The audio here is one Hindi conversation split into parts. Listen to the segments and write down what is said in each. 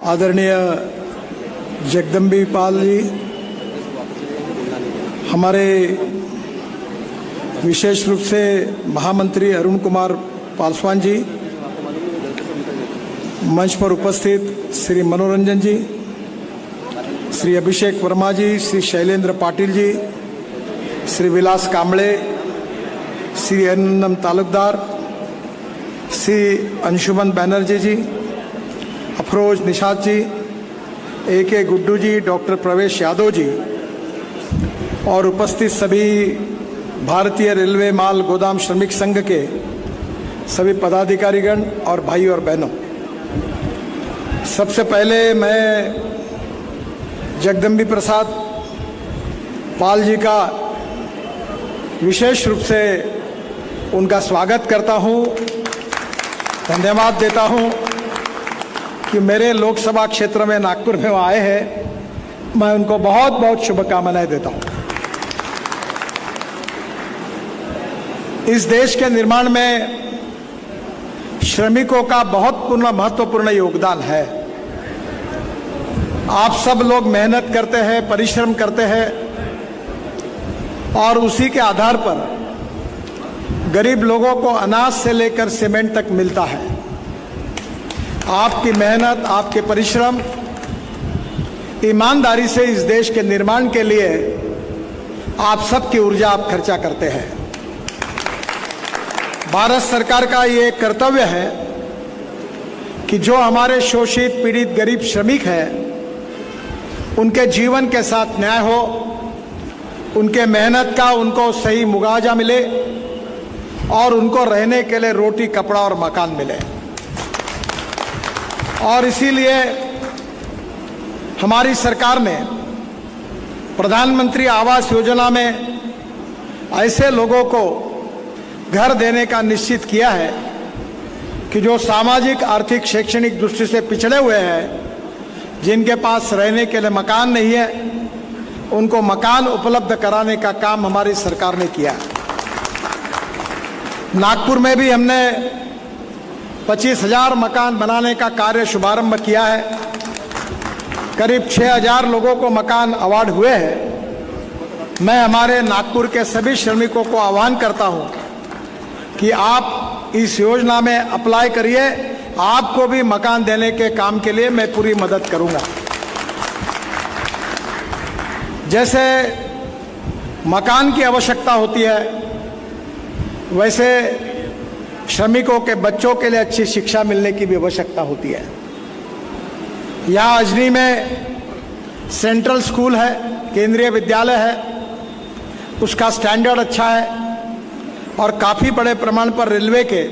आदरणीय जगदम्बी पाल जी, हमारे विशेष रूप से महामंत्री अरुण कुमार पासवान जी, मंच पर उपस्थित श्री मनोरंजन जी, श्री अभिषेक वर्मा जी, श्री शैलेंद्र पाटिल जी, श्री विलास कांबळे, श्री एनम तालुकदार, श्री अंशुमन बैनर्जी जी, अफरोज निशात जी, AK गुड्डू जी, डॉक्टर प्रवेश यादव जी और उपस्थित सभी भारतीय रेलवे माल गोदाम श्रमिक संघ के सभी पदाधिकारीगण और भाई और बहनों, सबसे पहले मैं जगदम्बी प्रसाद पाल जी का विशेष रूप से उनका स्वागत करता हूं, धन्यवाद देता हूं कि मेरे लोकसभा क्षेत्र में नागपुर में वो आए हैं। मैं उनको बहुत बहुत शुभकामनाएं देता हूं। इस देश के निर्माण में श्रमिकों का बहुत महत्वपूर्ण योगदान है। आप सब लोग मेहनत करते हैं, परिश्रम करते हैं और उसी के आधार पर गरीब लोगों को अनाज से लेकर सीमेंट तक मिलता है। आपकी मेहनत, आपके परिश्रम, ईमानदारी से इस देश के निर्माण के लिए आप सबकी ऊर्जा आप खर्चा करते हैं। भारत सरकार का ये कर्तव्य है कि जो हमारे शोषित, पीड़ित, गरीब श्रमिक हैं, उनके जीवन के साथ न्याय हो, उनके मेहनत का उनको सही मुआवजा मिले और उनको रहने के लिए रोटी, कपड़ा और मकान मिले। और इसीलिए हमारी सरकार ने प्रधानमंत्री आवास योजना में ऐसे लोगों को घर देने का निश्चित किया है कि जो सामाजिक, आर्थिक, शैक्षणिक दृष्टि से पिछड़े हुए हैं, जिनके पास रहने के लिए मकान नहीं है, उनको मकान उपलब्ध कराने का काम हमारी सरकार ने किया। नागपुर में भी हमने 25,000 मकान बनाने का कार्य शुभारंभ किया है। करीब 6,000 लोगों को मकान अवार्ड हुए हैं। मैं हमारे नागपुर के सभी श्रमिकों को आह्वान करता हूं कि आप इस योजना में अप्लाई करिए। आपको भी मकान देने के काम के लिए मैं पूरी मदद करूंगा। जैसे मकान की आवश्यकता होती है, वैसे श्रमिकों के बच्चों के लिए अच्छी शिक्षा मिलने की भी आवश्यकता होती है। यहाँ अजनी में सेंट्रल स्कूल है, केंद्रीय विद्यालय है, उसका स्टैंडर्ड अच्छा है और काफ़ी बड़े प्रमाण पर रेलवे के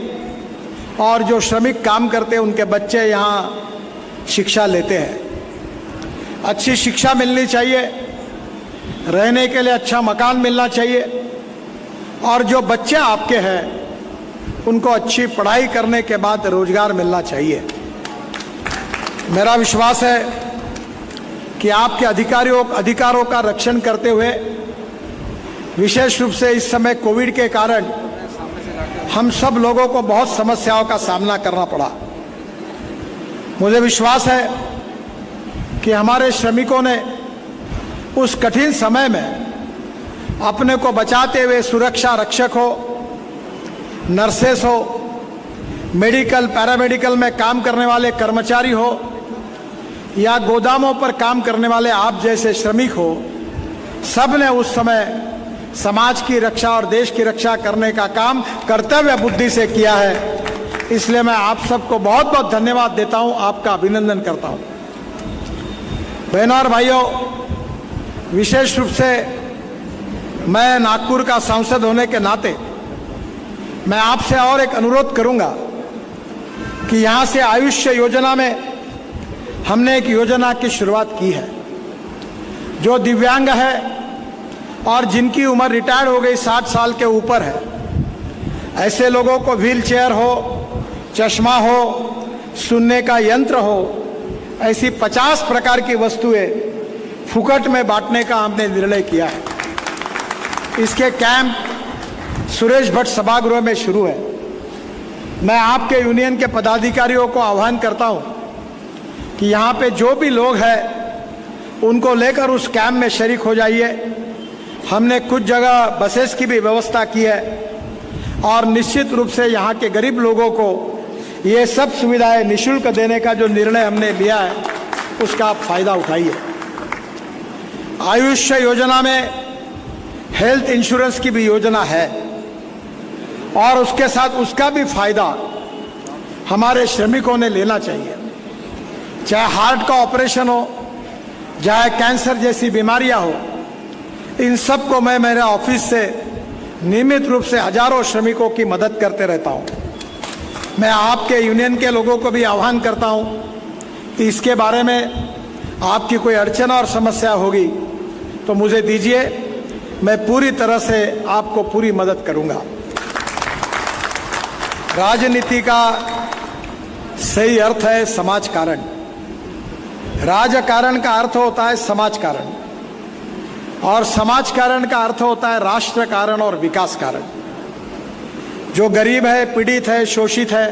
और जो श्रमिक काम करते हैं उनके बच्चे यहाँ शिक्षा लेते हैं। अच्छी शिक्षा मिलनी चाहिए, रहने के लिए अच्छा मकान मिलना चाहिए और जो बच्चे आपके हैं उनको अच्छी पढ़ाई करने के बाद रोजगार मिलना चाहिए। मेरा विश्वास है कि आपके अधिकारों का रक्षण करते हुए, विशेष रूप से इस समय कोविड के कारण हम सब लोगों को बहुत समस्याओं का सामना करना पड़ा। मुझे विश्वास है कि हमारे श्रमिकों ने उस कठिन समय में अपने को बचाते हुए सुरक्षा रक्षक हो, नर्सेस हो, मेडिकल, पैरामेडिकल में काम करने वाले कर्मचारी हो या गोदामों पर काम करने वाले आप जैसे श्रमिक हो, सब ने उस समय समाज की रक्षा और देश की रक्षा करने का काम कर्तव्य बुद्धि से किया है। इसलिए मैं आप सबको बहुत बहुत धन्यवाद देता हूं, आपका अभिनंदन करता हूं। बहनों और भाइयों, विशेष रूप से मैं नागपुर का सांसद होने के नाते मैं आपसे और एक अनुरोध करूंगा कि यहां से आयुष्य योजना में हमने एक योजना की शुरुआत की है। जो दिव्यांग है और जिनकी उम्र रिटायर्ड हो गई, 60 साल के ऊपर है, ऐसे लोगों को व्हील चेयर हो, चश्मा हो, सुनने का यंत्र हो, ऐसी 50 प्रकार की वस्तुएं फुकट में बांटने का हमने निर्णय किया है। इसके कैंप सुरेश भट्ट सभागृह में शुरू है। मैं आपके यूनियन के पदाधिकारियों को आह्वान करता हूं कि यहाँ पे जो भी लोग हैं उनको लेकर उस कैंप में शरीक हो जाइए। हमने कुछ जगह बसेस की भी व्यवस्था की है और निश्चित रूप से यहाँ के गरीब लोगों को ये सब सुविधाएं निःशुल्क देने का जो निर्णय हमने लिया है उसका आप फायदा उठाइए। आयुष्य योजना में हेल्थ इंश्योरेंस की भी योजना है और उसके साथ उसका भी फायदा हमारे श्रमिकों ने लेना चाहिए। चाहे हार्ट का ऑपरेशन हो, चाहे कैंसर जैसी बीमारियां हो, इन सब को मैं मेरे ऑफिस से नियमित रूप से हजारों श्रमिकों की मदद करते रहता हूं। मैं आपके यूनियन के लोगों को भी आह्वान करता हूं कि इसके बारे में आपकी कोई अड़चन और समस्या होगी तो मुझे दीजिए, मैं पूरी तरह से आपको पूरी मदद करूंगा। राजनीति का सही अर्थ है समाज कारण। राजकारण का अर्थ होता है समाज कारण और समाज कारण का अर्थ होता है राष्ट्र कारण और विकास कारण। जो गरीब है, पीड़ित है, शोषित है,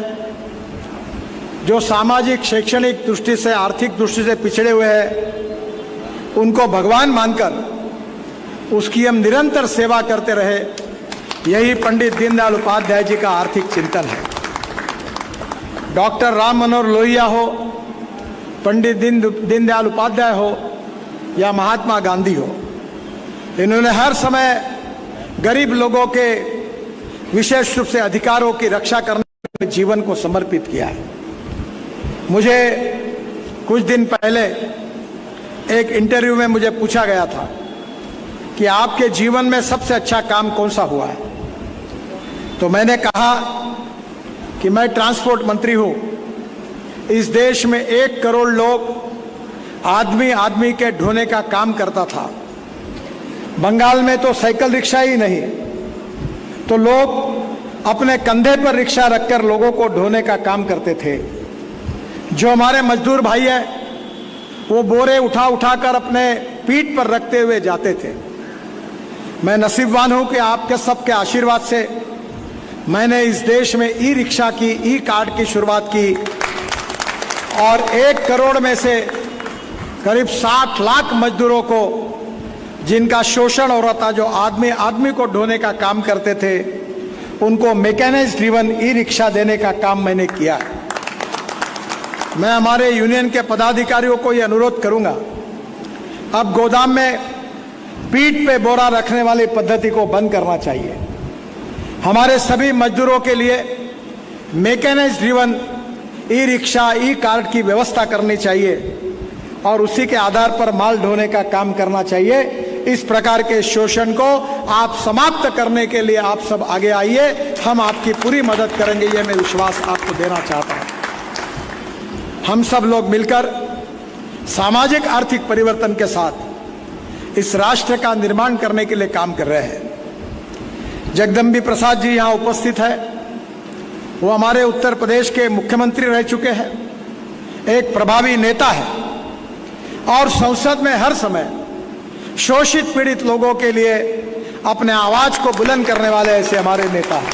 जो सामाजिक शैक्षणिक दृष्टि से, आर्थिक दृष्टि से पिछड़े हुए हैं, उनको भगवान मानकर उसकी हम निरंतर सेवा करते रहे, यही पंडित दीनदयाल उपाध्याय जी का आर्थिक चिंतन है। डॉक्टर राम मनोहर लोहिया हो, पंडित दीनदयाल उपाध्याय हो या महात्मा गांधी हो, इन्होंने हर समय गरीब लोगों के विशेष रूप से अधिकारों की रक्षा करने में जीवन को समर्पित किया है। मुझे कुछ दिन पहले एक इंटरव्यू में मुझे पूछा गया था कि आपके जीवन में सबसे अच्छा काम कौन सा हुआ है, तो मैंने कहा कि मैं ट्रांसपोर्ट मंत्री हूं। इस देश में 1 करोड़ लोग आदमी आदमी के ढोने का काम करता था। बंगाल में तो साइकिल रिक्शा ही नहीं, तो लोग अपने कंधे पर रिक्शा रखकर लोगों को ढोने का काम करते थे। जो हमारे मजदूर भाई हैं वो बोरे उठा उठाकर अपने पीठ पर रखते हुए जाते थे। मैं नसीबवान हूं कि आपके सबके आशीर्वाद से मैंने इस देश में ई रिक्शा की, ई कार्ड की शुरुआत की और 1 करोड़ में से करीब 60 लाख मजदूरों को, जिनका शोषण हो रहा था, जो आदमी आदमी को ढोने का काम करते थे, उनको मैकेनाइज्ड ड्रिवन ई रिक्शा देने का काम मैंने किया। मैं हमारे यूनियन के पदाधिकारियों को यह अनुरोध करूंगा, अब गोदाम में पीठ पे बोरा रखने वाली पद्धति को बंद करना चाहिए। हमारे सभी मजदूरों के लिए मैकेनाइज्ड ड्रिवन ई रिक्शा, ई कार्ड की व्यवस्था करनी चाहिए और उसी के आधार पर माल ढोने का काम करना चाहिए। इस प्रकार के शोषण को आप समाप्त करने के लिए आप सब आगे आइए, हम आपकी पूरी मदद करेंगे, ये मैं विश्वास आपको देना चाहता हूं। हम सब लोग मिलकर सामाजिक आर्थिक परिवर्तन के साथ इस राष्ट्र का निर्माण करने के लिए काम कर रहे हैं। जगदम्बी प्रसाद जी यहाँ उपस्थित है, वो हमारे उत्तर प्रदेश के मुख्यमंत्री रह चुके हैं, एक प्रभावी नेता है और संसद में हर समय शोषित पीड़ित लोगों के लिए अपने आवाज को बुलंद करने वाले ऐसे हमारे नेता हैं।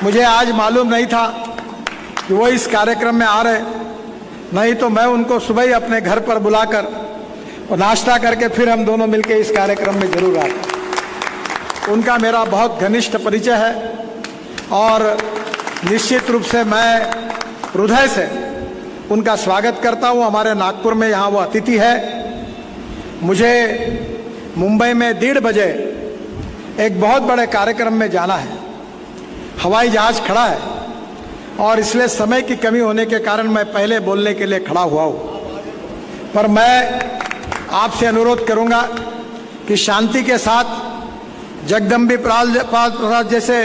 मुझे आज मालूम नहीं था कि वो इस कार्यक्रम में आ रहे, नहीं तो मैं उनको सुबह ही अपने घर पर बुलाकर और नाश्ता करके फिर हम दोनों मिलकर इस कार्यक्रम में जरूर आते। उनका मेरा बहुत घनिष्ठ परिचय है और निश्चित रूप से मैं हृदय से उनका स्वागत करता हूं। हमारे नागपुर में यहाँ वो अतिथि है। मुझे मुंबई में 1:30 बजे एक बहुत बड़े कार्यक्रम में जाना है, हवाई जहाज खड़ा है और इसलिए समय की कमी होने के कारण मैं पहले बोलने के लिए खड़ा हुआ हूं। पर मैं आपसे अनुरोध करूंगा कि शांति के साथ जगदम्बी प्रसाद जैसे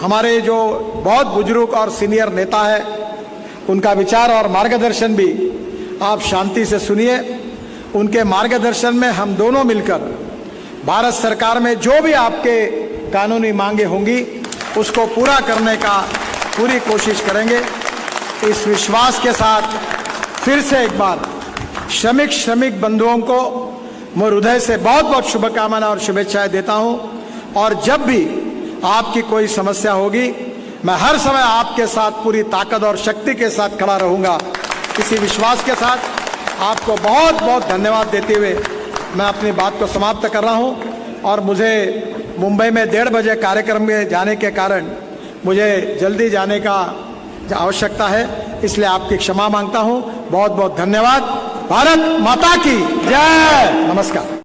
हमारे जो बहुत बुजुर्ग और सीनियर नेता है, उनका विचार और मार्गदर्शन भी आप शांति से सुनिए। उनके मार्गदर्शन में हम दोनों मिलकर भारत सरकार में जो भी आपके कानूनी मांगे होंगी उसको पूरा करने का पूरी कोशिश करेंगे। इस विश्वास के साथ फिर से एक बार श्रमिक बंधुओं को मैं हृदय से बहुत बहुत शुभकामनाएं और शुभेच्छाएं देता हूं और जब भी आपकी कोई समस्या होगी मैं हर समय आपके साथ पूरी ताकत और शक्ति के साथ खड़ा रहूंगा। इसी विश्वास के साथ आपको बहुत बहुत धन्यवाद देते हुए मैं अपनी बात को समाप्त कर रहा हूं। और मुझे मुंबई में 1:30 बजे कार्यक्रम में जाने के कारण मुझे जल्दी जाने का आवश्यकता है, इसलिए आपकी क्षमा मांगता हूं। बहुत बहुत धन्यवाद। भारत माता की जय। नमस्कार।